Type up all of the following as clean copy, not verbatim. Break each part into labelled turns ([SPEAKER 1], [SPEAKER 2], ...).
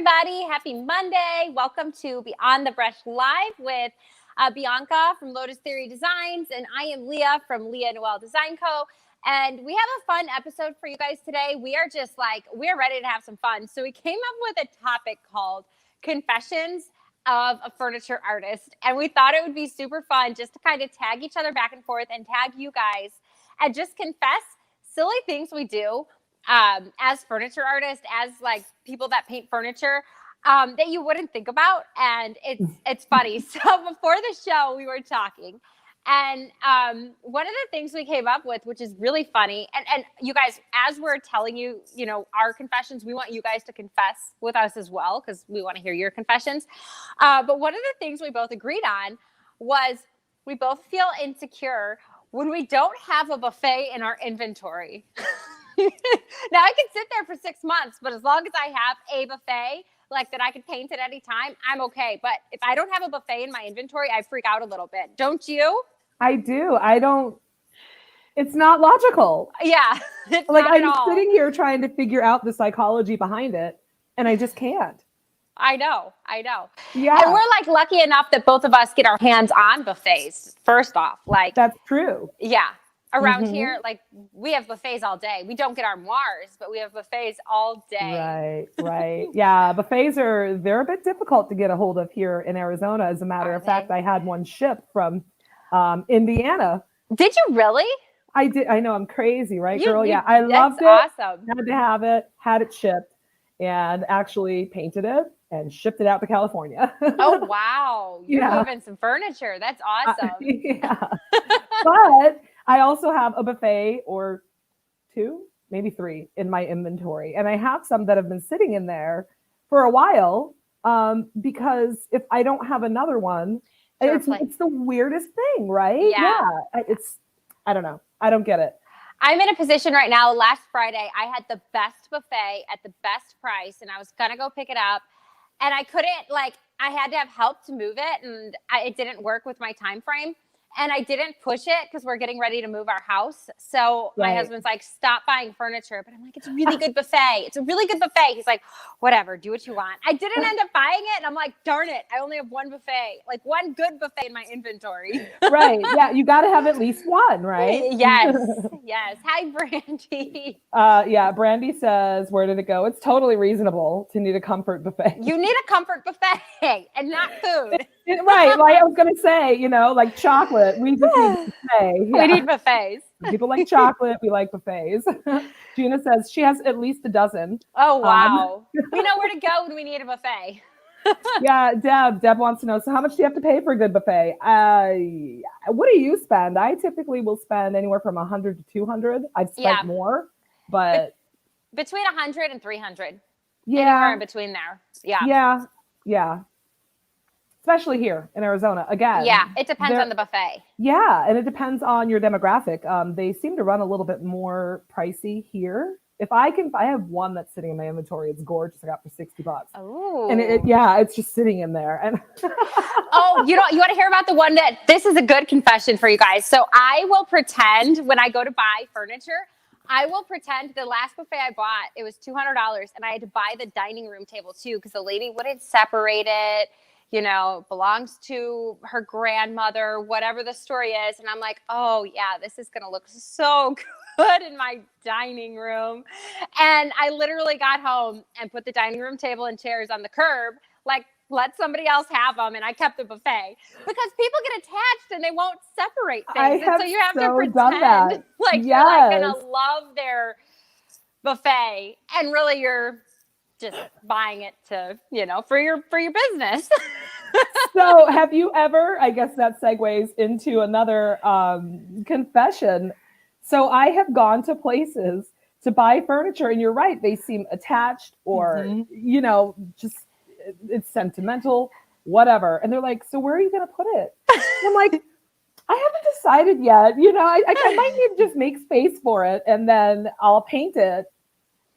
[SPEAKER 1] everybody. Happy Monday. Welcome to Beyond the Brush Live with Bianca from Lotus Theory Designs, and I am Leah from Leah Noel Design Co. And we have a fun episode for you guys today. We're ready to have some fun. So we came up with a topic called Confessions of a Furniture Artist. And we thought it would be super fun just to kind of tag each other back and forth and tag you guys and just confess silly things we do as furniture artists, as like people that paint furniture, that you wouldn't think about. And it's funny. So before the show, we were talking, and one of the things we came up with, which is really funny, and you guys, as we're telling you, our confessions, we want you guys to confess with us as well, because we want to hear your confessions. But one of the things we both agreed on was we both feel insecure when we don't have a buffet in our inventory. Now I can sit there for 6 months, but as long as I have a buffet, like that I can paint at any time, I'm okay. But if I don't have a buffet in my inventory, I freak out a little bit. Don't you?
[SPEAKER 2] I do. It's not logical.
[SPEAKER 1] Yeah.
[SPEAKER 2] It's like I'm sitting here trying to figure out the psychology behind it, and I just can't.
[SPEAKER 1] I know.
[SPEAKER 2] Yeah.
[SPEAKER 1] And we're like lucky enough that both of us get our hands on buffets. First off, like
[SPEAKER 2] that's true.
[SPEAKER 1] Yeah. Around here, like we have buffets all day. We don't get our moires, but we have buffets all day.
[SPEAKER 2] Right. Yeah. Buffets they're a bit difficult to get a hold of here in Arizona. As a matter of fact, I had one shipped from Indiana.
[SPEAKER 1] Did you really?
[SPEAKER 2] I did. I know, I'm crazy, right, girl? Yeah. I loved it.
[SPEAKER 1] Awesome.
[SPEAKER 2] Had to have it, had it shipped, and actually painted it and shipped it out to California.
[SPEAKER 1] Oh, wow. You're moving some furniture. That's awesome.
[SPEAKER 2] Yeah. But I also have a buffet or 2, maybe 3 in my inventory. And I have some that have been sitting in there for a while because if I don't have another one, it's the weirdest thing, right? Yeah. I don't know. I don't get it.
[SPEAKER 1] I'm in a position right now. Last Friday, I had the best buffet at the best price, and I was going to go pick it up. And I couldn't, I had to have help to move it, and it didn't work with my time frame. And I didn't push it because we're getting ready to move our house. So my husband's like, stop buying furniture. But I'm like, it's a really good buffet. It's a really good buffet. He's like, whatever, do what you want. I didn't end up buying it. And I'm like, darn it, I only have one buffet, like one good buffet in my inventory.
[SPEAKER 2] Right. Yeah. You got to have at least one, right?
[SPEAKER 1] Yes. Hi, Brandy.
[SPEAKER 2] Yeah. Brandy says, where did it go? It's totally reasonable to need a comfort buffet.
[SPEAKER 1] You need a comfort buffet and not food.
[SPEAKER 2] Right. Like I was going to say, like chocolate. We just need a buffet. Yeah.
[SPEAKER 1] We need buffets.
[SPEAKER 2] People like chocolate. We like buffets. Gina says she has at least a dozen.
[SPEAKER 1] Oh, wow. We know where to go when we need a buffet.
[SPEAKER 2] Yeah, Deb wants to know, so how much do you have to pay for a good buffet? What do you spend? I typically will spend anywhere from 100 to 200. I've spent more, but
[SPEAKER 1] between 100 and 300.
[SPEAKER 2] Yeah.
[SPEAKER 1] Anywhere in between there.
[SPEAKER 2] Yeah. Especially here in Arizona. Again.
[SPEAKER 1] Yeah, it depends on the buffet.
[SPEAKER 2] Yeah, and it depends on your demographic. They seem to run a little bit more pricey here. I have one that's sitting in my inventory. It's gorgeous. I got for $60.
[SPEAKER 1] Oh.
[SPEAKER 2] And it's just sitting in there. And
[SPEAKER 1] oh, you want to hear about the one this is a good confession for you guys. So I will pretend when I go to buy furniture, I will pretend the last buffet I bought, it was $200, and I had to buy the dining room table too, because the lady wouldn't separate it. Belongs to her grandmother, whatever the story is. And I'm like, oh yeah, this is going to look so good in my dining room. And I literally got home and put the dining room table and chairs on the curb, like let somebody else have them. And I kept the buffet because people get attached and they won't separate things. So you have to pretend like you're like going to love their buffet. And really you're just buying it to, for your business.
[SPEAKER 2] So have you ever, I guess that segues into another confession. So I have gone to places to buy furniture, and you're right, they seem attached or, just it's sentimental, whatever. And they're like, so where are you going to put it? And I'm like, I haven't decided yet. I might need to just make space for it, and then I'll paint it.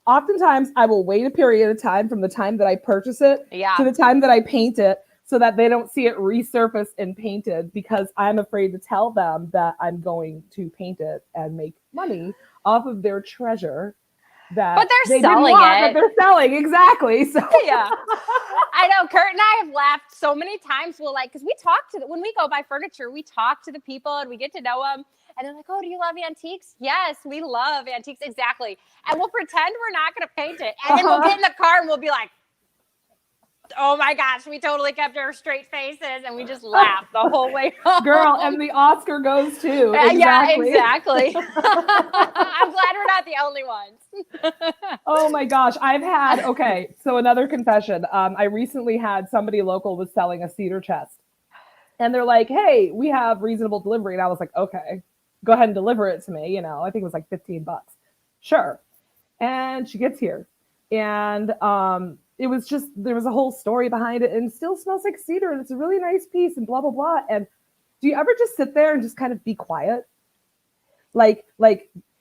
[SPEAKER 2] Oftentimes I will wait a period of time from the time that I purchase it to the time that I paint it, so that they don't see it resurface and painted, because I'm afraid to tell them that I'm going to paint it and make money off of their treasure. that
[SPEAKER 1] but they're
[SPEAKER 2] they didn't
[SPEAKER 1] selling
[SPEAKER 2] want,
[SPEAKER 1] it.
[SPEAKER 2] but they're selling. Exactly. So
[SPEAKER 1] Yeah. I know Kurt and I have laughed so many times. We'll like, cause we talk to when we go buy furniture, we talk to the people and we get to know them. And they're like, oh, do you love antiques? Yes, we love antiques. Exactly. And we'll pretend we're not going to paint it. And then we'll get in the car and we'll be like, oh my gosh, we totally kept our straight faces and we just laughed the whole way home.
[SPEAKER 2] girl, and the Oscar goes too. Exactly.
[SPEAKER 1] Yeah, exactly. I'm glad we're not the only ones.
[SPEAKER 2] Oh my gosh. Okay. So another confession. I recently had somebody local was selling a Cedar Chest and they're like, hey, we have reasonable delivery. And I was like, okay, go ahead and deliver it to me. I think it was like $15. Sure. And she gets here and, it was just, there was a whole story behind it and it still smells like cedar and it's a really nice piece and blah, blah, blah. And do you ever just sit there and just kind of be quiet? Like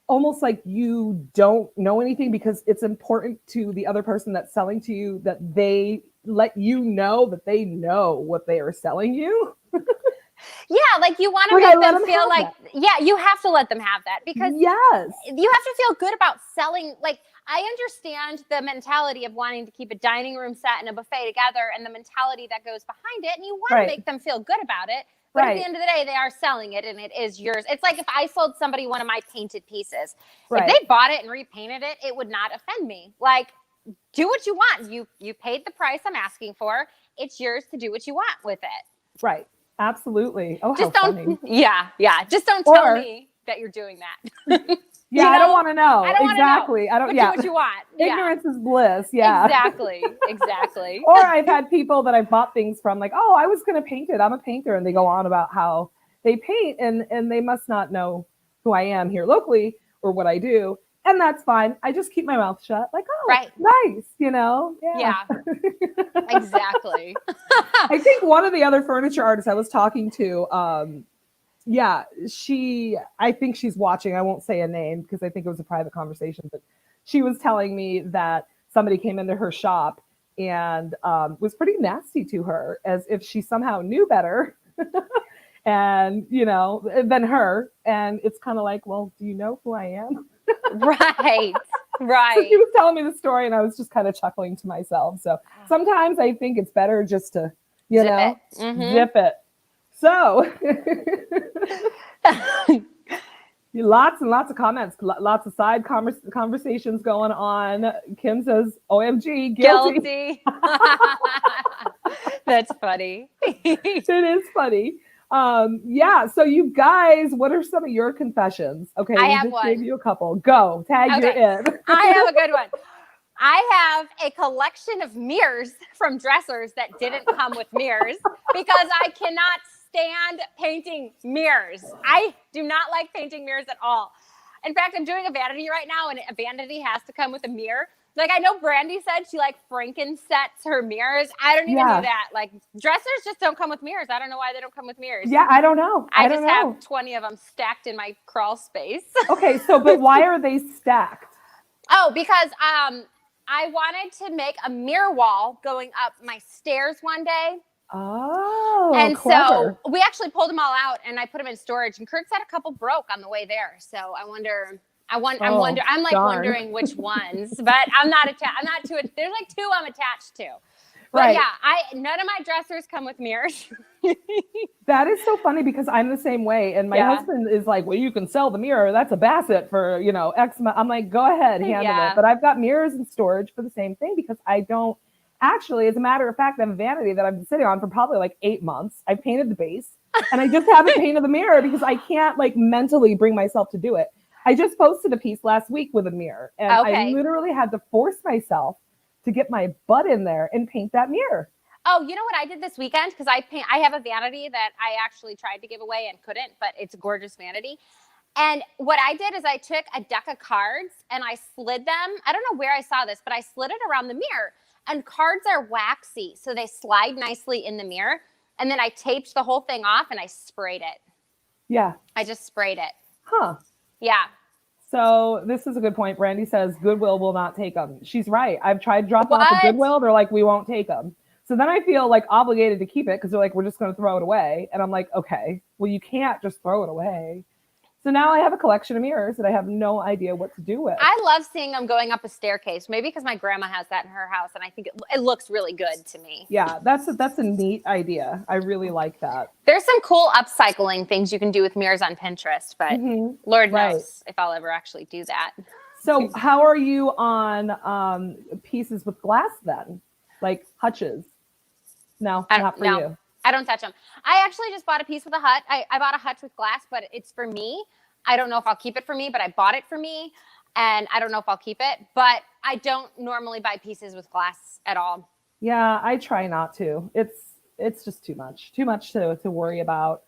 [SPEAKER 2] almost like you don't know anything because it's important to the other person that's selling to you that they let you know that they know what they are selling you.
[SPEAKER 1] Yeah, like you want to make them feel like, yeah, you have to let them have that because
[SPEAKER 2] yes,
[SPEAKER 1] you have to feel good about selling. Like I understand the mentality of wanting to keep a dining room set and a buffet together and the mentality that goes behind it. And you want to make them feel good about it. But at the end of the day, they are selling it and it is yours. It's like if I sold somebody one of my painted pieces, if they bought it and repainted it, it would not offend me. Like, do what you want. You paid the price I'm asking for. It's yours to do what you want with it.
[SPEAKER 2] Right. Absolutely. Oh,
[SPEAKER 1] just
[SPEAKER 2] how
[SPEAKER 1] don't.
[SPEAKER 2] funny.
[SPEAKER 1] Yeah. Just don't tell me that you're doing that.
[SPEAKER 2] Yeah, I don't want to know.
[SPEAKER 1] I don't
[SPEAKER 2] exactly.
[SPEAKER 1] Know.
[SPEAKER 2] I don't.
[SPEAKER 1] But
[SPEAKER 2] yeah.
[SPEAKER 1] do what you want.
[SPEAKER 2] Ignorance is bliss. Yeah.
[SPEAKER 1] Exactly.
[SPEAKER 2] Or I've had people that I've bought things from, like, oh, I was going to paint it. I'm a painter, and they go on about how they paint, and they must not know who I am here locally or what I do, and that's fine. I just keep my mouth shut, like, oh, nice,
[SPEAKER 1] Yeah. Exactly.
[SPEAKER 2] I think one of the other furniture artists I was talking to, I think she's watching. I won't say a name because I think it was a private conversation, but she was telling me that somebody came into her shop and was pretty nasty to her as if she somehow knew better and, than her. And it's kind of like, well, do you know who I am?
[SPEAKER 1] Right.
[SPEAKER 2] So she was telling me the story and I was just kind of chuckling to myself. So sometimes I think it's better just to, zip it. So lots and lots of comments, lots of side conversations going on. Kim says, OMG, guilty.
[SPEAKER 1] That's funny.
[SPEAKER 2] It is funny. So you guys, what are some of your confessions? Okay,
[SPEAKER 1] I have one.
[SPEAKER 2] Gave you a couple. Go, tag your in.
[SPEAKER 1] I have a good one. I have a collection of mirrors from dressers that didn't come with mirrors because I cannot stand painting mirrors. I do not like painting mirrors at all. In fact, I'm doing a vanity right now and a vanity has to come with a mirror. Like I know Brandy said she like Frankensets her mirrors. I don't even do that. Like dressers just don't come with mirrors. I don't know why they don't come with mirrors.
[SPEAKER 2] Yeah, I don't know.
[SPEAKER 1] I just have 20 of them stacked in my crawl space.
[SPEAKER 2] Okay, but why are they stacked?
[SPEAKER 1] Oh, because I wanted to make a mirror wall going up my stairs one day.
[SPEAKER 2] Oh,
[SPEAKER 1] and
[SPEAKER 2] clever.
[SPEAKER 1] So we actually pulled them all out and I put them in storage and Kurt said a couple broke on the way there. So I'm wondering which ones, but I'm not too, there's like two I'm attached to. But none of my dressers come with mirrors.
[SPEAKER 2] That is so funny because I'm the same way. And my husband is like, well, you can sell the mirror. That's a Bassett for, X. I'm like, go ahead, handle it. But I've got mirrors in storage for the same thing because I don't actually, as a matter of fact, I have a vanity that I've been sitting on for probably like 8 months. I painted the base and I just haven't painted the mirror because I can't like mentally bring myself to do it. I just posted a piece last week with a mirror and I literally had to force myself to get my butt in there and paint that mirror.
[SPEAKER 1] Oh, you know what I did this weekend? Because I have a vanity that I actually tried to give away and couldn't, but it's a gorgeous vanity. And what I did is I took a deck of cards and I slid them. I don't know where I saw this, but I slid it around the mirror. And cards are waxy, so they slide nicely in the mirror. And then I taped the whole thing off and I sprayed it.
[SPEAKER 2] Yeah.
[SPEAKER 1] I just sprayed it.
[SPEAKER 2] Huh.
[SPEAKER 1] Yeah.
[SPEAKER 2] So this is a good point. Brandy says Goodwill will not take them. She's right. I've tried dropping off at Goodwill. They're like, we won't take them. So then I feel like obligated to keep it because they're like, we're just going to throw it away. And I'm like, okay, well, you can't just throw it away. So now I have a collection of mirrors that I have no idea what to do with.
[SPEAKER 1] I love seeing them going up a staircase, maybe because my grandma has that in her house, and I think it looks really good to me.
[SPEAKER 2] Yeah, that's a neat idea. I really like that.
[SPEAKER 1] There's some cool upcycling things you can do with mirrors on Pinterest, but Lord knows if I'll ever actually do that.
[SPEAKER 2] So how are you on pieces with glass then? Like hutches? No, not for you.
[SPEAKER 1] I don't touch them. I actually just bought a piece with a hut. I bought a hutch with glass, but it's for me. I don't know if I'll keep it for me, but I bought it for me. And I don't know if I'll keep it. But I don't normally buy pieces with glass at all.
[SPEAKER 2] Yeah, I try not to. It's just too much to worry about.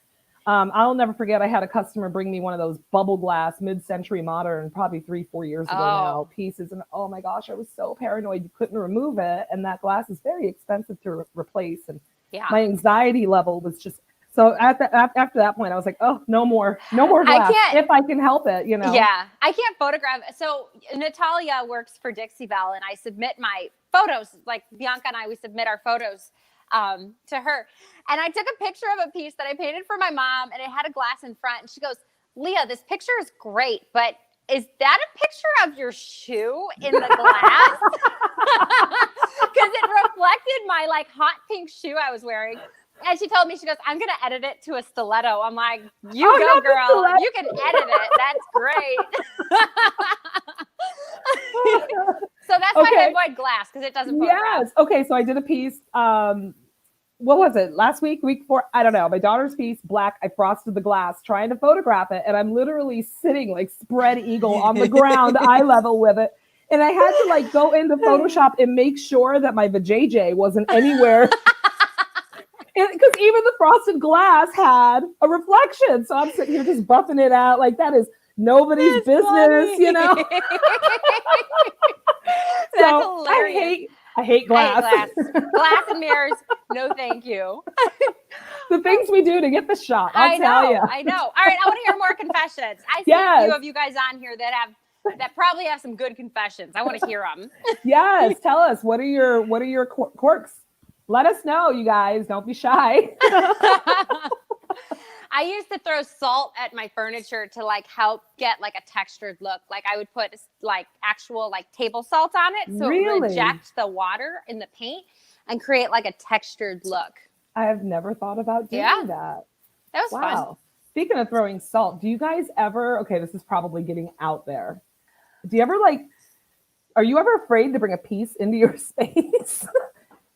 [SPEAKER 2] I'll never forget, I had a customer bring me one of those bubble glass mid-century modern, probably 3-4 years ago now, pieces. And oh my gosh, I was so paranoid you couldn't remove it. And that glass is very expensive to replace. And my anxiety level was just, so after that point, I was like, oh, no more glass if I can help it, you know?
[SPEAKER 1] Yeah, I can't photograph. So Natalia works for Dixie Belle, and I submit my photos, like Bianca and I, we submit our photos to her. And I took a picture of a piece that I painted for my mom, and it had a glass in front. And she goes, Leah, this picture is great, but is that a picture of your shoe in the glass? Because it reflected my like hot pink shoe I was wearing. And she told me, she goes, I'm going to edit it to a stiletto. I'm like, you go, girl. You can edit it. That's great. So that's why I avoid glass, because it doesn't photograph.
[SPEAKER 2] Yes. Okay. So I did a piece. What was it? Last week before? I don't know. My daughter's piece, black. I frosted the glass trying to photograph it. And I'm literally sitting like spread eagle on the ground, eye level with it. And I had to like go into Photoshop and make sure that my vajayjay wasn't anywhere. Because even the frosted glass had a reflection. So I'm sitting here just buffing it out. Like that is nobody's business, funny. You know?
[SPEAKER 1] That's hilarious.
[SPEAKER 2] I hate glass.
[SPEAKER 1] Glass and mirrors, no thank you.
[SPEAKER 2] The things we do to get the shot, I'll tell you.
[SPEAKER 1] I know. All right, I want to hear more confessions. I see a few of you guys on here that probably have some good confessions. I want to hear them.
[SPEAKER 2] Yes, tell us, what are your quirks? Let us know, you guys. Don't be shy.
[SPEAKER 1] I used to throw salt at my furniture to like help get like a textured look. Like I would put like actual like table salt on it, so it would eject the water in the paint and create like a textured look.
[SPEAKER 2] I have never thought about doing that.
[SPEAKER 1] That was fun.
[SPEAKER 2] Speaking of throwing salt, do you guys ever, okay, this is probably getting out there. Do you ever are you ever afraid to bring a piece into your space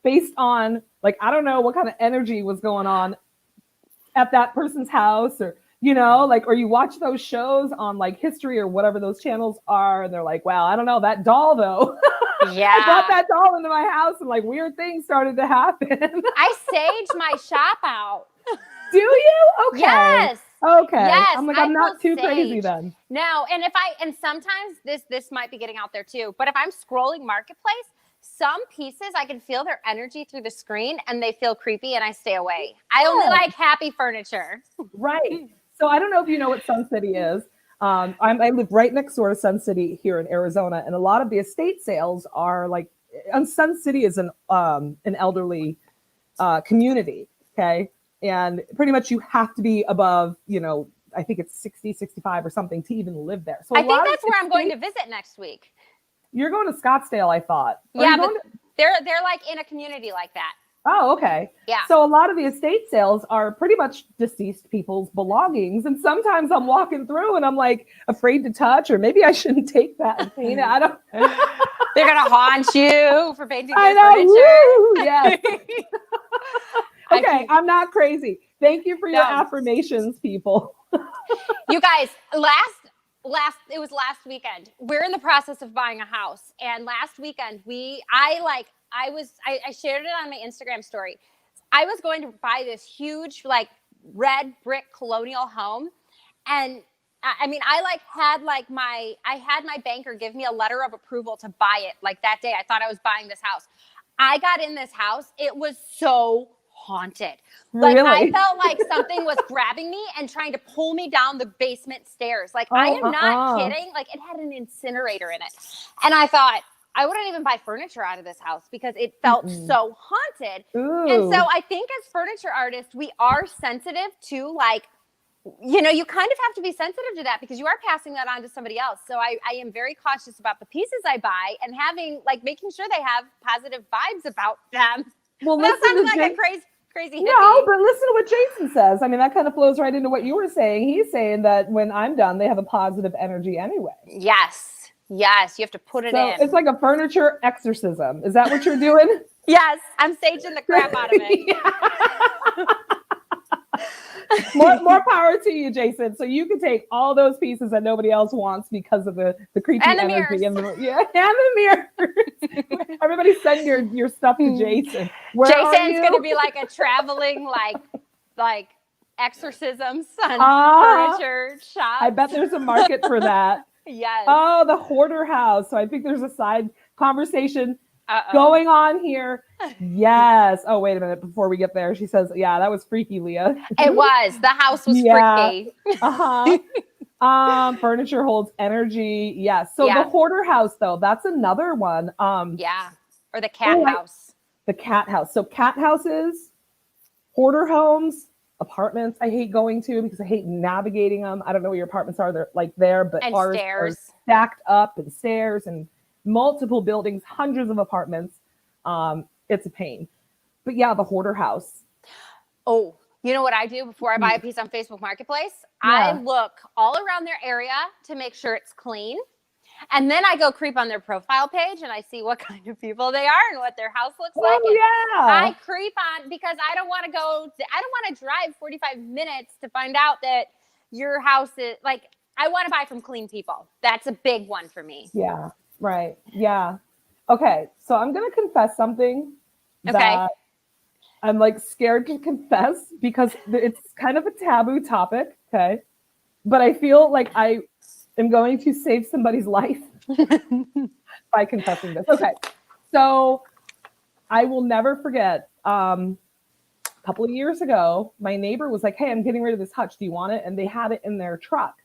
[SPEAKER 2] based on like, I don't know what kind of energy was going on at that person's house, or, you know, like, or you watch those shows on like History or whatever those channels are, and they're like, wow, I don't know, that doll though.
[SPEAKER 1] Yeah.
[SPEAKER 2] I brought that doll into my house and like weird things started to happen.
[SPEAKER 1] I sage my shop out.
[SPEAKER 2] Do you? Okay.
[SPEAKER 1] Yes.
[SPEAKER 2] Okay.
[SPEAKER 1] Yes.
[SPEAKER 2] I'm like, I'm not too crazy then.
[SPEAKER 1] No. And sometimes this might be getting out there too, but if I'm scrolling Marketplace, some pieces I can feel their energy through the screen and they feel creepy and I stay away. I only like happy furniture.
[SPEAKER 2] Right. So I don't know if you know what Sun City is. I live right next door to Sun City here in Arizona, and a lot of the estate sales are like, Sun City is an elderly community. Okay. And pretty much you have to be above, you know, I think it's 60, 65 or something to even live there. So
[SPEAKER 1] I think that's where I'm going to visit next week.
[SPEAKER 2] You're going to Scottsdale, I thought.
[SPEAKER 1] Yeah, but they're like in a community like that.
[SPEAKER 2] Oh, okay.
[SPEAKER 1] Yeah.
[SPEAKER 2] So a lot of the estate sales are pretty much deceased people's belongings. And sometimes I'm walking through and I'm like afraid to touch, or maybe I shouldn't take that and paint it. I don't.
[SPEAKER 1] They're going to haunt you for painting their furniture.
[SPEAKER 2] Yes. Okay, I'm not crazy. Thank you for your affirmations, people.
[SPEAKER 1] You guys, it was last weekend. We're in the process of buying a house, and last weekend I shared it on my Instagram story. I was going to buy this huge like red brick colonial home, and I mean I had my banker give me a letter of approval to buy it like that day. I thought I was buying this house. I got in this house. It was so haunted. Like really? I felt like something was grabbing me and trying to pull me down the basement stairs. Like I am not kidding. Like it had an incinerator in it. And I thought I wouldn't even buy furniture out of this house because it felt so haunted. Ooh. And so I think as furniture artists, we are sensitive to like you kind of have to be sensitive to that because you are passing that on to somebody else. So I am very cautious about the pieces I buy and making sure they have positive vibes about them.
[SPEAKER 2] Well,
[SPEAKER 1] that sounds like a crazy hippie.
[SPEAKER 2] No, but listen to what Jason says. I mean, that kind of flows right into what you were saying. He's saying that when I'm done, they have a positive energy anyway.
[SPEAKER 1] Yes, you have to put it in.
[SPEAKER 2] It's like a furniture exorcism. Is that what you're doing?
[SPEAKER 1] Yes, I'm saging the crap out of it.
[SPEAKER 2] more power to you, Jason. So you can take all those pieces that nobody else wants because of the creepy
[SPEAKER 1] and the
[SPEAKER 2] energy
[SPEAKER 1] mirrors.
[SPEAKER 2] and the mirrors. Everybody send your stuff to Jason.
[SPEAKER 1] Jason's going to be like a traveling like exorcism furniture shop.
[SPEAKER 2] I bet there's a market for that.
[SPEAKER 1] Yes.
[SPEAKER 2] Oh, the hoarder house. So I think there's a side conversation going on here. Yes. Oh, wait a minute. Before we get there, she says, yeah, that was freaky, Leah.
[SPEAKER 1] It was. The house was freaky.
[SPEAKER 2] Furniture holds energy. Yes. So the hoarder house, though, that's another one.
[SPEAKER 1] Or the cat house.
[SPEAKER 2] The cat house. So cat houses, hoarder homes, apartments I hate going to because I hate navigating them. I don't know what your apartments are. They're like there, but
[SPEAKER 1] and
[SPEAKER 2] ours
[SPEAKER 1] stairs.
[SPEAKER 2] are stacked up and stairs and multiple buildings, hundreds of apartments. It's a pain. But yeah, the hoarder house.
[SPEAKER 1] Oh, you know what I do before I buy a piece on Facebook Marketplace? I look all around their area to make sure it's clean. And then I go creep on their profile page and I see what kind of people they are and what their house looks like. I creep on because I don't want to drive 45 minutes to find out that your house is I want to buy from clean people. That's a big one for me.
[SPEAKER 2] Yeah. Right. Yeah. Okay. So I'm going to confess something that I'm scared to confess because it's kind of a taboo topic. Okay. But I feel like I am going to save somebody's life by confessing this. Okay. So I will never forget, a couple of years ago, my neighbor was like, hey, I'm getting rid of this hutch. Do you want it? And they had it in their truck.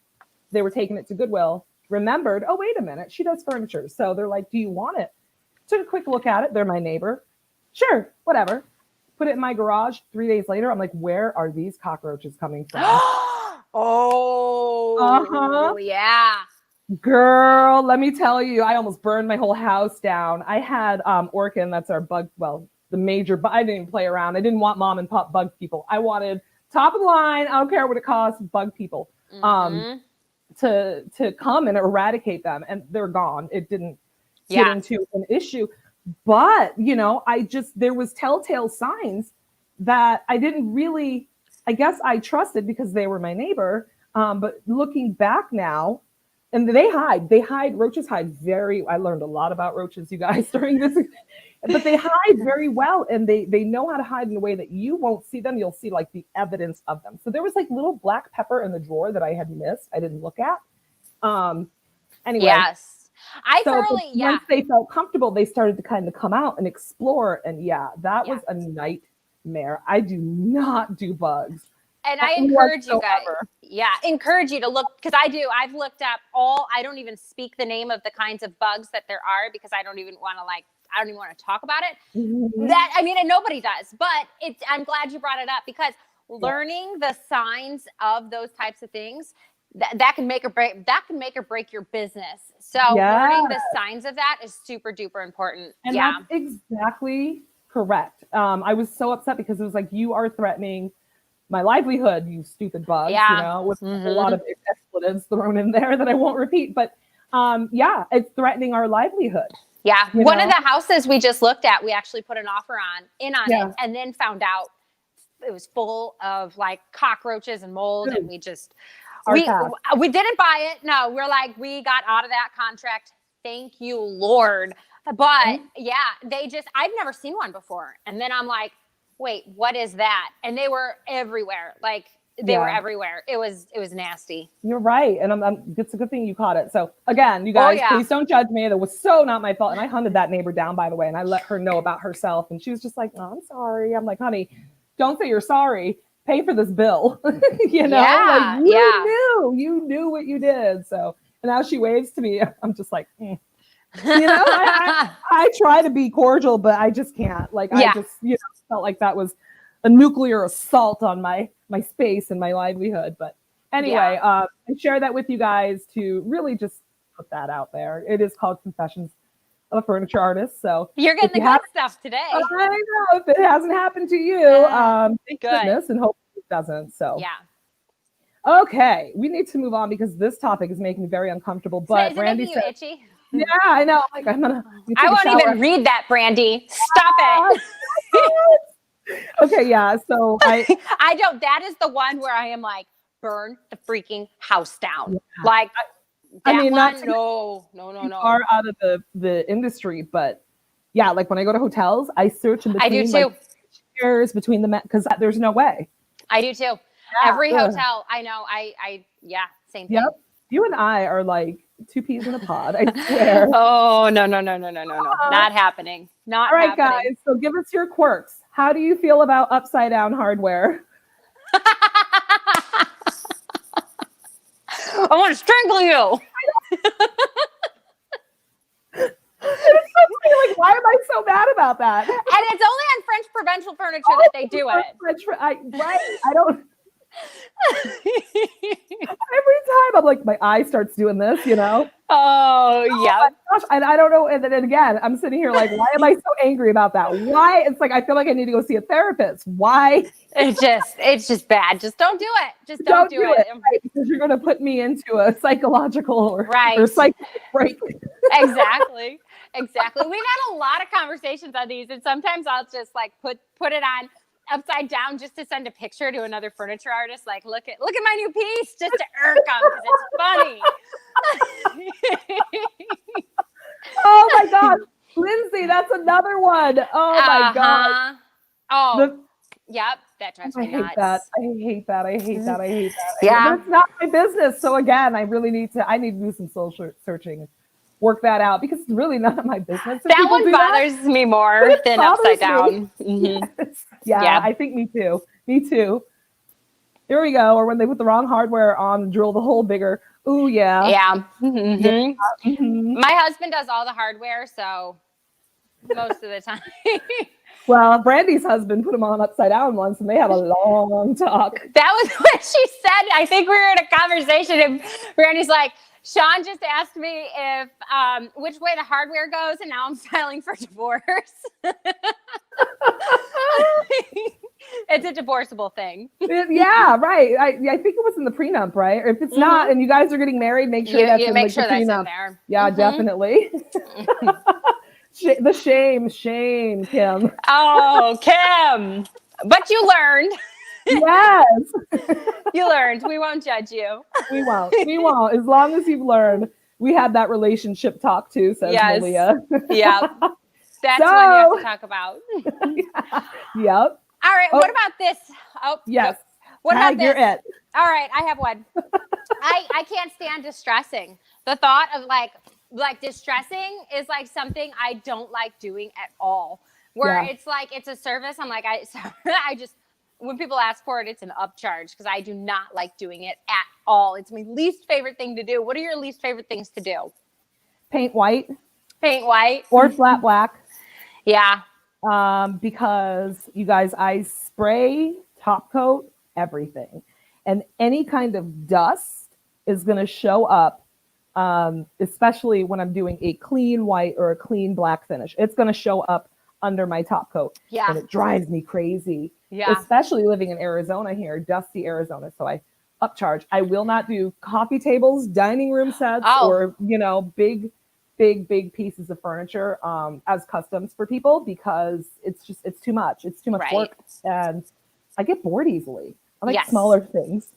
[SPEAKER 2] They were taking it to Goodwill. Remembered, oh, wait a minute, she does furniture. So they're like, do you want it? Took a quick look at it. They're my neighbor. Sure, whatever. Put it in my garage. 3 days later, I'm like, where are these cockroaches coming from?
[SPEAKER 1] Yeah.
[SPEAKER 2] Girl, let me tell you, I almost burned my whole house down. I had Irking, that's our bug, the major, but I didn't even play around. I didn't want mom and pop bug people. I wanted top of the line, I don't care what it costs, bug people. To come and eradicate them, and they're gone. It didn't get into an issue, but there was telltale signs that I didn't really, I guess I trusted because they were my neighbor. But looking back now, and they hide, roaches hide I learned a lot about roaches, you guys, during this, but they hide very well. And they know how to hide in a way that you won't see them. You'll see the evidence of them. So there was little black pepper in the drawer that I had missed. I didn't look at. Anyway.
[SPEAKER 1] Yes. Once
[SPEAKER 2] they felt comfortable, they started to kind of come out and explore. And that was a nightmare. I do not do bugs.
[SPEAKER 1] And I encourage you guys. Encourage you to look, because I've looked up I don't even speak the name of the kinds of bugs that there are because I don't even want to talk about it. And nobody does, but I'm glad you brought it up because learning the signs of those types of things, that can make or break your business. So learning the signs of that is super duper important.
[SPEAKER 2] And that's exactly correct. I was so upset because it was like, you are threatening my livelihood, you stupid bugs, with a lot of expletives thrown in there that I won't repeat. But it's threatening our livelihood.
[SPEAKER 1] Yeah. One of the houses we just looked at, we actually put an offer on it and then found out it was full of cockroaches and mold. And we just, we didn't buy it. No, we're like, we got out of that contract. Thank you, Lord. But I've never seen one before. And then I'm like, wait, what is that? And they were everywhere. They were everywhere. It was nasty.
[SPEAKER 2] You're right. And it's a good thing you caught it. So again, you guys, please don't judge me. That was so not my fault. And I hunted that neighbor down, by the way, and I let her know about herself. And she was just like, oh, I'm sorry. I'm like, honey, don't say you're sorry. Pay for this bill. You knew what you did. So, and now she waves to me. I'm just like, I try to be cordial, but I just can't. I just, felt like that was a nuclear assault on my space and my livelihood. But Anyway, I share that with you guys to really just put that out there. It is called Confessions of a Furniture Artist. So
[SPEAKER 1] you're getting the good stuff today.
[SPEAKER 2] I know, if it hasn't happened to you, thank goodness, and hopefully it doesn't. So okay, we need to move on because this topic is making me very uncomfortable. But
[SPEAKER 1] is it making you itchy?
[SPEAKER 2] Yeah, I know. Like I'm gonna.
[SPEAKER 1] I won't even read that, Brandy. Stop it.
[SPEAKER 2] Okay, yeah. So
[SPEAKER 1] I don't. That is the one where I am like, burn the freaking house down. Yeah. Like, I mean, one, no.
[SPEAKER 2] Far out of the industry, but yeah, like when I go to hotels, I search in between.
[SPEAKER 1] I do too.
[SPEAKER 2] Like, chairs between the because there's no way.
[SPEAKER 1] I do too. Yeah. Every hotel, I know. Same thing.
[SPEAKER 2] Yep. You and I are like two peas in a pod. I swear.
[SPEAKER 1] Oh no! Not happening. Not
[SPEAKER 2] all right,
[SPEAKER 1] happening.
[SPEAKER 2] guys. So give us your quirks. How do you feel about upside down hardware?
[SPEAKER 1] I want to strangle you.
[SPEAKER 2] It's so funny. Like, why am I so mad about that?
[SPEAKER 1] And it's only on French provincial furniture that they do it.
[SPEAKER 2] I don't. Every time I'm like, my eye starts doing this, you know?
[SPEAKER 1] Oh yeah.
[SPEAKER 2] Gosh, and I don't know. And then again, I'm sitting here like, why am I so angry about that? Why? It's like I feel like I need to go see a therapist. Why?
[SPEAKER 1] It's just bad. Just don't do it. Just don't do it.
[SPEAKER 2] Right? Because you're going to put me into a psychological or psychic break.
[SPEAKER 1] Exactly. We've had a lot of conversations on these, and sometimes I'll just like put it on upside down just to send a picture to another furniture artist. Like, look at my new piece, just to irk them because it's funny.
[SPEAKER 2] Oh my God, Lindsay, that's another one. Oh my God.
[SPEAKER 1] Oh, yep. That drives me nuts.
[SPEAKER 2] I hate that.
[SPEAKER 1] Yeah.
[SPEAKER 2] But it's not my business. So again, I need to do some soul searching, work that out because it's really none of my business.
[SPEAKER 1] That one bothers me more than upside down.
[SPEAKER 2] Mm-hmm. Yes. Yeah, I think me too. Here we go. Or when they put the wrong hardware on, drill the hole bigger. Ooh, yeah.
[SPEAKER 1] Yeah. Mm-hmm. Yeah. Mm-hmm. My husband does all the hardware, so most of the time.
[SPEAKER 2] Well, Brandy's husband put him on upside down once, and they had a long talk.
[SPEAKER 1] That was what she said. I think we were in a conversation, and Brandy's like, Sean just asked me if which way the hardware goes, and now I'm filing for divorce. It's a divorceable thing.
[SPEAKER 2] Yeah, right. I think it was in the prenup, right? Or if it's not, and you guys are getting married, make sure that's in the prenup. In there. Yeah, definitely. The shame, Kim.
[SPEAKER 1] Oh, Kim. But you learned.
[SPEAKER 2] Yes.
[SPEAKER 1] You learned. We won't judge you.
[SPEAKER 2] We won't. As long as you've learned. We had that relationship talk too, says Malia.
[SPEAKER 1] Yeah. That's what you have to talk about.
[SPEAKER 2] Yep.
[SPEAKER 1] All right. What about this? Oh,
[SPEAKER 2] yes.
[SPEAKER 1] What about this?
[SPEAKER 2] You're it.
[SPEAKER 1] All right. I have one. I can't stand distressing. The thought of like distressing is like something I don't like doing at all. Where it's like, it's a service. I'm like, I just, when people ask for it, it's an upcharge because I do not like doing it at all. It's my least favorite thing to do. What are your least favorite things to do?
[SPEAKER 2] Paint white.
[SPEAKER 1] Or
[SPEAKER 2] flat black.
[SPEAKER 1] Yeah.
[SPEAKER 2] Because you guys, I spray, top coat, everything. And any kind of dust is going to show up, especially when I'm doing a clean white or a clean black finish. It's going to show up under my top coat.
[SPEAKER 1] Yeah.
[SPEAKER 2] And it drives me crazy.
[SPEAKER 1] Yeah.
[SPEAKER 2] Especially living in Arizona here, dusty Arizona. So I upcharge. I will not do coffee tables, dining room sets, or, big pieces of furniture as customs for people because it's too much. It's too much work. And I get bored easily. I like smaller things.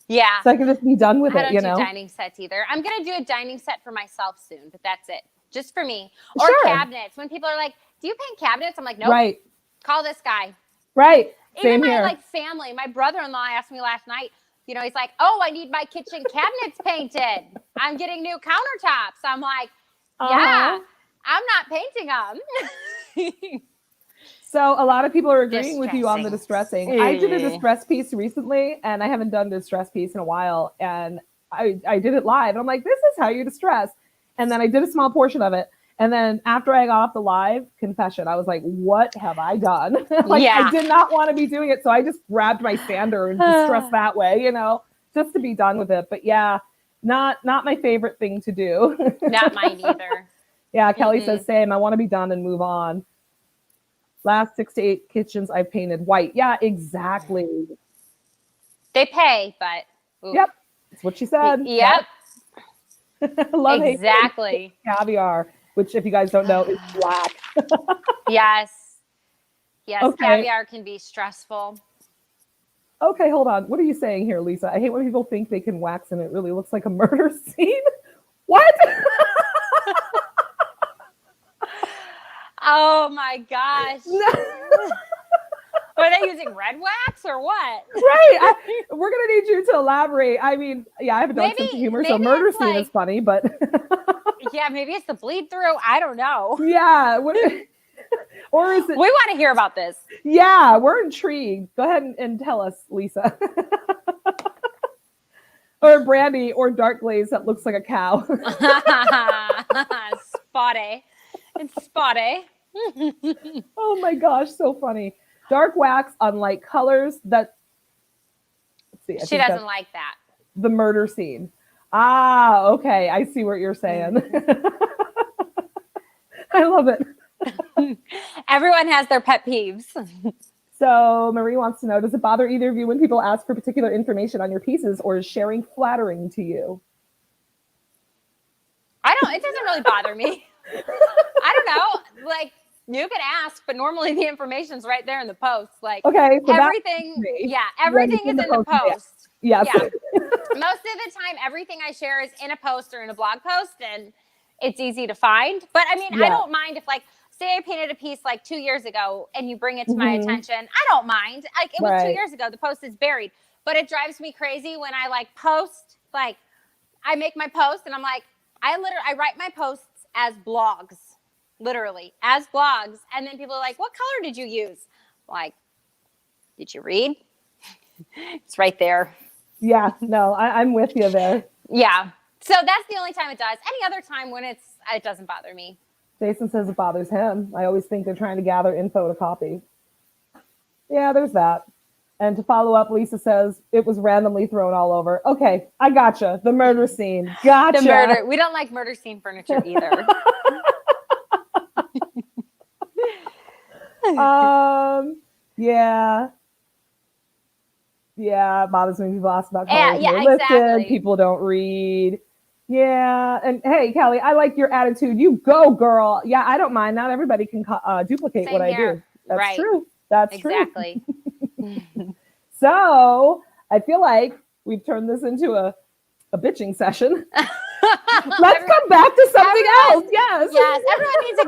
[SPEAKER 1] Yeah.
[SPEAKER 2] So I can just be done with it,
[SPEAKER 1] I don't do dining sets either. I'm going to do a dining set for myself soon, but that's it. Just for me. Or cabinets. When people are like, do you paint cabinets? I'm like, nope.
[SPEAKER 2] Right.
[SPEAKER 1] Call this guy.
[SPEAKER 2] Right.
[SPEAKER 1] Even
[SPEAKER 2] Same
[SPEAKER 1] my
[SPEAKER 2] here.
[SPEAKER 1] family, my brother-in-law asked me last night, he's like, oh, I need my kitchen cabinets painted. I'm getting new countertops. I'm like, yeah, I'm not painting them.
[SPEAKER 2] So a lot of people are agreeing with you on the distressing. I did a distress piece recently, and I haven't done a distress piece in a while. And I did it live. And I'm like, this is how you distress. And then I did a small portion of it. And then after I got off the live, confession, I was like, what have I done? I did not want to be doing it. So I just grabbed my sander and distressed that way, to just to be done with it. But yeah, not my favorite thing to do.
[SPEAKER 1] Not mine either.
[SPEAKER 2] Yeah, Kelly says same. I want to be done and move on. Last 6 to 8 kitchens I've painted white. Yeah, exactly.
[SPEAKER 1] They pay, but oof.
[SPEAKER 2] Yep, that's what she said.
[SPEAKER 1] Yep.
[SPEAKER 2] Love
[SPEAKER 1] exactly.
[SPEAKER 2] Caviar, which if you guys don't know is black.
[SPEAKER 1] Yes. Yes,
[SPEAKER 2] Okay.
[SPEAKER 1] Caviar can be stressful.
[SPEAKER 2] Okay, hold on. What are you saying here, Lisa? I hate when people think they can wax and it really looks like a murder scene. What?
[SPEAKER 1] Oh my gosh. Are they using red wax or what?
[SPEAKER 2] Right. We're going to need you to elaborate. I mean, yeah, I have a dark sense of humor, so murder scene is funny, but.
[SPEAKER 1] Yeah, maybe it's the bleed through. I don't know.
[SPEAKER 2] Yeah. Or is it?
[SPEAKER 1] We want to hear about this.
[SPEAKER 2] Yeah, we're intrigued. Go ahead and tell us, Lisa. Or brandy or dark glaze that looks like a cow.
[SPEAKER 1] Spotty. It's spotty.
[SPEAKER 2] Oh my gosh, so funny. Dark wax on light colors. Let's see.
[SPEAKER 1] She doesn't like that.
[SPEAKER 2] The murder scene. Ah, okay. I see what you're saying. I love it.
[SPEAKER 1] Everyone has their pet peeves.
[SPEAKER 2] So Marie wants to know, does it bother either of you when people ask for particular information on your pieces, or is sharing flattering to you?
[SPEAKER 1] It doesn't really bother me. I don't know. Like, you could ask, but normally the information's right there in the post. Like,
[SPEAKER 2] okay, so
[SPEAKER 1] everything, everything is in the post.
[SPEAKER 2] Yes.
[SPEAKER 1] Yeah. Most of the time, everything I share is in a post or in a blog post, and it's easy to find. But I mean, I don't mind if, like, say I painted a piece like 2 years ago and you bring it to my attention. I don't mind. Like, it was 2 years ago. The post is buried. But it drives me crazy when I like post, like, I make my post and I'm like, I write my posts as blogs, literally as blogs. And then people are like, what color did you use? Like, did you read? It's right there.
[SPEAKER 2] Yeah, no, I'm with you there.
[SPEAKER 1] Yeah. So that's the only time it does. Any other time when it doesn't bother me.
[SPEAKER 2] Jason says it bothers him. I always think they're trying to gather info to copy. Yeah, there's that. And to follow up, Lisa says it was randomly thrown all over. Okay, I gotcha. The murder scene. Gotcha.
[SPEAKER 1] The murder. We don't like murder scene furniture either.
[SPEAKER 2] Yeah. Yeah, it bothers me when people ask about colors. Yeah, exactly. People don't read. Yeah, and hey, Kelly, I like your attitude. You go, girl. Yeah, I don't mind. Not everybody can duplicate what I do. That's true. That's true.
[SPEAKER 1] Exactly.
[SPEAKER 2] So I feel like we've turned this into a bitching session. Let's come back to something else. Yes.
[SPEAKER 1] Yes. Everyone needs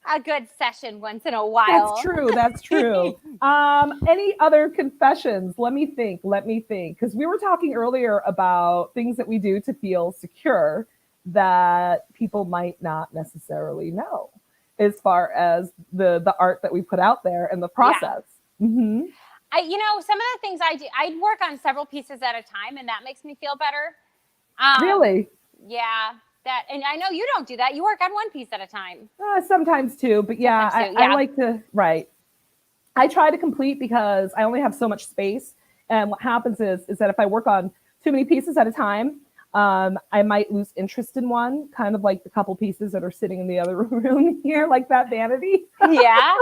[SPEAKER 1] a good session once in a while.
[SPEAKER 2] That's true. That's true. Any other confessions? Let me think. Because we were talking earlier about things that we do to feel secure that people might not necessarily know as far as the art that we put out there and the process. Yeah. Mm-hmm.
[SPEAKER 1] Some of the things I do, I work on several pieces at a time, and that makes me feel better.
[SPEAKER 2] Really?
[SPEAKER 1] Yeah. And I know you don't do that. You work on one piece at a time.
[SPEAKER 2] Sometimes too, but yeah, I like to, right. I try to complete because I only have so much space. And what happens is that if I work on too many pieces at a time, I might lose interest in one, kind of like the couple pieces that are sitting in the other room here, like that vanity.
[SPEAKER 1] Yeah,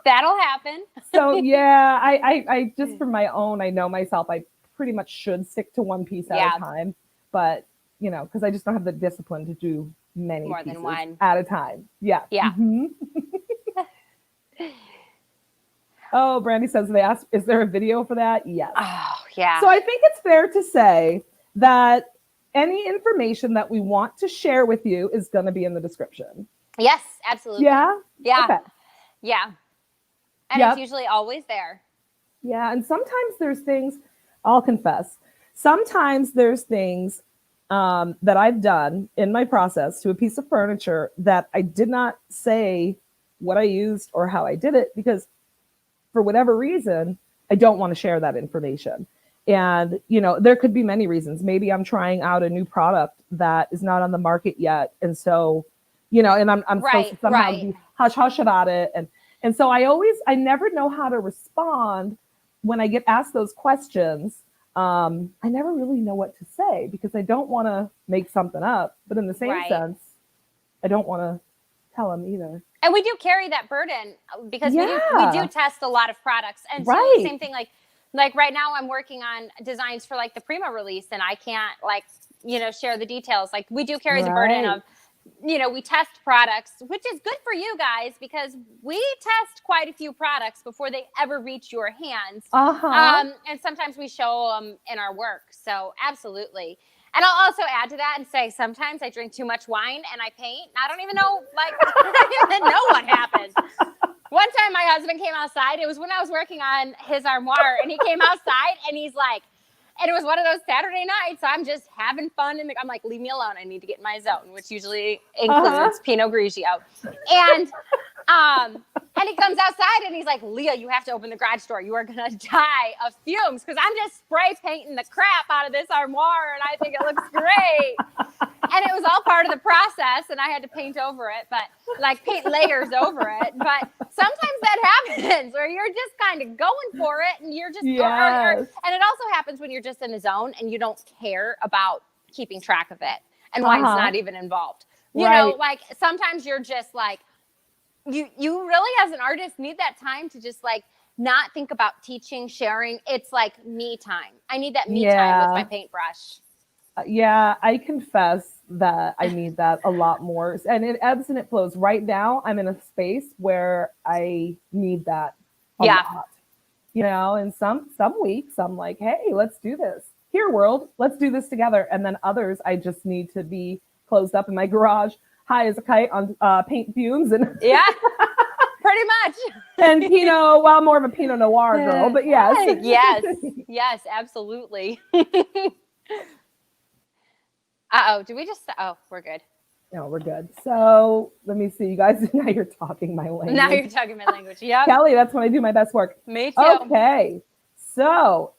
[SPEAKER 1] that'll happen.
[SPEAKER 2] So yeah, I just for my own, I know myself, I pretty much should stick to one piece at a time, but because I just don't have the discipline to do many
[SPEAKER 1] more
[SPEAKER 2] pieces
[SPEAKER 1] than one
[SPEAKER 2] at a time. Yeah.
[SPEAKER 1] Yeah.
[SPEAKER 2] Mm-hmm. Oh, Brandy says they asked, is there a video for that? Yes.
[SPEAKER 1] Oh, yeah.
[SPEAKER 2] So I think it's fair to say that any information that we want to share with you is going to be in the description.
[SPEAKER 1] Yes, absolutely.
[SPEAKER 2] Yeah?
[SPEAKER 1] Yeah.
[SPEAKER 2] Okay.
[SPEAKER 1] Yeah. And it's usually always there.
[SPEAKER 2] Yeah. And sometimes there's things, I'll confess, sometimes there's things that I've done in my process to a piece of furniture that I did not say what I used or how I did it because for whatever reason, I don't want to share that information. And, there could be many reasons. Maybe I'm trying out a new product that is not on the market yet. And so, and I'm supposed to somehow be hush hush about it. And so I never know how to respond when I get asked those questions I never really know what to say because I don't want to make something up, but in the same sense, I don't want to tell them either.
[SPEAKER 1] And we do carry that burden because we do test a lot of products. And same thing, like right now I'm working on designs for like the Prima release, and I can't like, share the details. Like we do carry the burden of, we test products, which is good for you guys because we test quite a few products before they ever reach your hands. And sometimes we show them in our work. So absolutely. And I'll also add to that and say, sometimes I drink too much wine and I paint. I don't even know, I don't even know what happened. One time my husband came outside. It was when I was working on his armoire, and he came outside and he's like, and it was one of those Saturday nights. So I'm just having fun. And I'm like, leave me alone. I need to get in my zone, which usually includes Pinot Grigio. And he comes outside and he's like, Leah, you have to open the garage door. You are going to die of fumes because I'm just spray painting the crap out of this armoire and I think it looks great. And it was all part of the process and I had to paint over it, but like paint layers over it. But sometimes that happens where you're just kind of going for it and you're just, and it also happens when you're just in the zone and you don't care about keeping track of it and wine's not even involved. You know, like sometimes you're just like, you really as an artist need that time to just like not think about teaching, sharing. It's like me time. I need that me time with my paintbrush.
[SPEAKER 2] I confess that I need that a lot more. And it ebbs and it flows. Right now, I'm in a space where I need that a lot. And some weeks I'm like, hey, let's do this. Here, world, let's do this together. And then others, I just need to be closed up in my garage, high as a kite on paint fumes. And
[SPEAKER 1] pretty much.
[SPEAKER 2] And Pinot, well, more of a Pinot Noir girl, but yes.
[SPEAKER 1] Yes, absolutely. Do we just, we're good.
[SPEAKER 2] No, we're good. So let me see, you guys, now you're talking my language.
[SPEAKER 1] Now you're talking my language, yeah.
[SPEAKER 2] Kelly, that's when I do my best work.
[SPEAKER 1] Me too.
[SPEAKER 2] Okay, so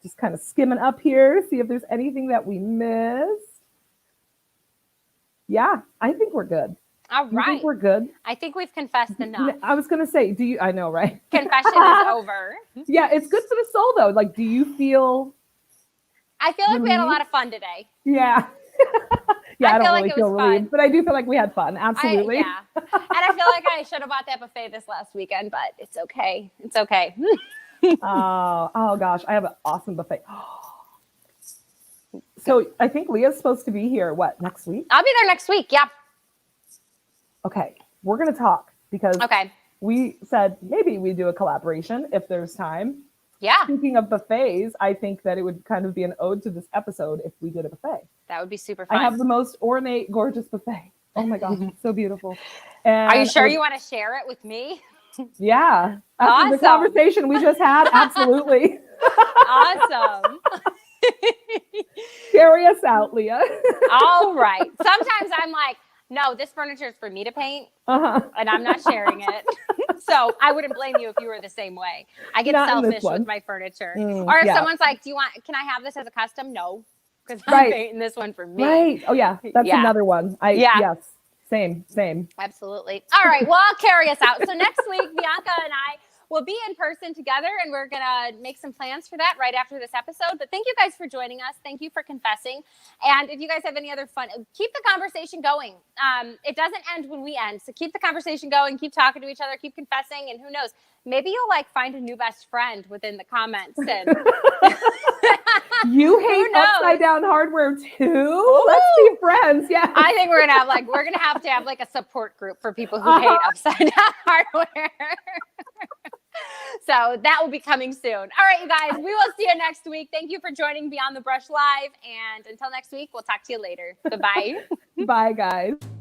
[SPEAKER 2] just kind of skimming up here, see if there's anything that we missed. Yeah, I think we're good.
[SPEAKER 1] All right.
[SPEAKER 2] I think we're good.
[SPEAKER 1] I think we've confessed enough.
[SPEAKER 2] I was going to say, I know, right?
[SPEAKER 1] Confession is over.
[SPEAKER 2] Yeah, it's good for the soul, though. Like, do you feel...
[SPEAKER 1] I feel like we had a lot of fun today.
[SPEAKER 2] Yeah. I don't really feel relieved,
[SPEAKER 1] fun.
[SPEAKER 2] But I do feel like we had fun. Absolutely.
[SPEAKER 1] And I feel like I should have bought that buffet this last weekend, but it's okay. It's okay.
[SPEAKER 2] Oh gosh, I have an awesome buffet. So I think Leah's supposed to be here, next week?
[SPEAKER 1] I'll be there next week, yeah.
[SPEAKER 2] Okay, we're going to talk because we said maybe we do a collaboration if there's time.
[SPEAKER 1] Yeah.
[SPEAKER 2] Speaking of buffets, I think that it would kind of be an ode to this episode if we did a buffet.
[SPEAKER 1] That would be super fun.
[SPEAKER 2] I have the most ornate, gorgeous buffet. Oh my gosh, it's so beautiful. And
[SPEAKER 1] are you sure you want to share it with me?
[SPEAKER 2] Yeah. After the conversation we just had, absolutely.
[SPEAKER 1] Awesome.
[SPEAKER 2] Carry us out, Leah.
[SPEAKER 1] All right. Sometimes I'm like, no, this furniture is for me to paint, and I'm not sharing it. So I wouldn't blame you if you were the same way. I get selfish with my furniture. Or if someone's like, can I have this as a custom? No, because I'm painting this one for me.
[SPEAKER 2] Right. Oh, yeah. That's another one. Yes. Same.
[SPEAKER 1] Absolutely. All right. Well, I'll carry us out. So next week, Bianca and I will be in person together, and we're going to make some plans for that right after this episode. But thank you guys for joining us. Thank you for confessing. And if you guys have any other fun, keep the conversation going. It doesn't end when we end. So keep the conversation going, keep talking to each other, keep confessing. And who knows, maybe you'll find a new best friend within the comments. And
[SPEAKER 2] you hate upside down hardware too? Ooh. Let's be friends. Yeah.
[SPEAKER 1] I think we're going to have to have a support group for people who hate upside down hardware. So that will be coming soon. All right, you guys, we will see you next week. Thank you for joining Beyond the Brush Live. And until next week, we'll talk to you later. Bye-bye.
[SPEAKER 2] Bye, guys.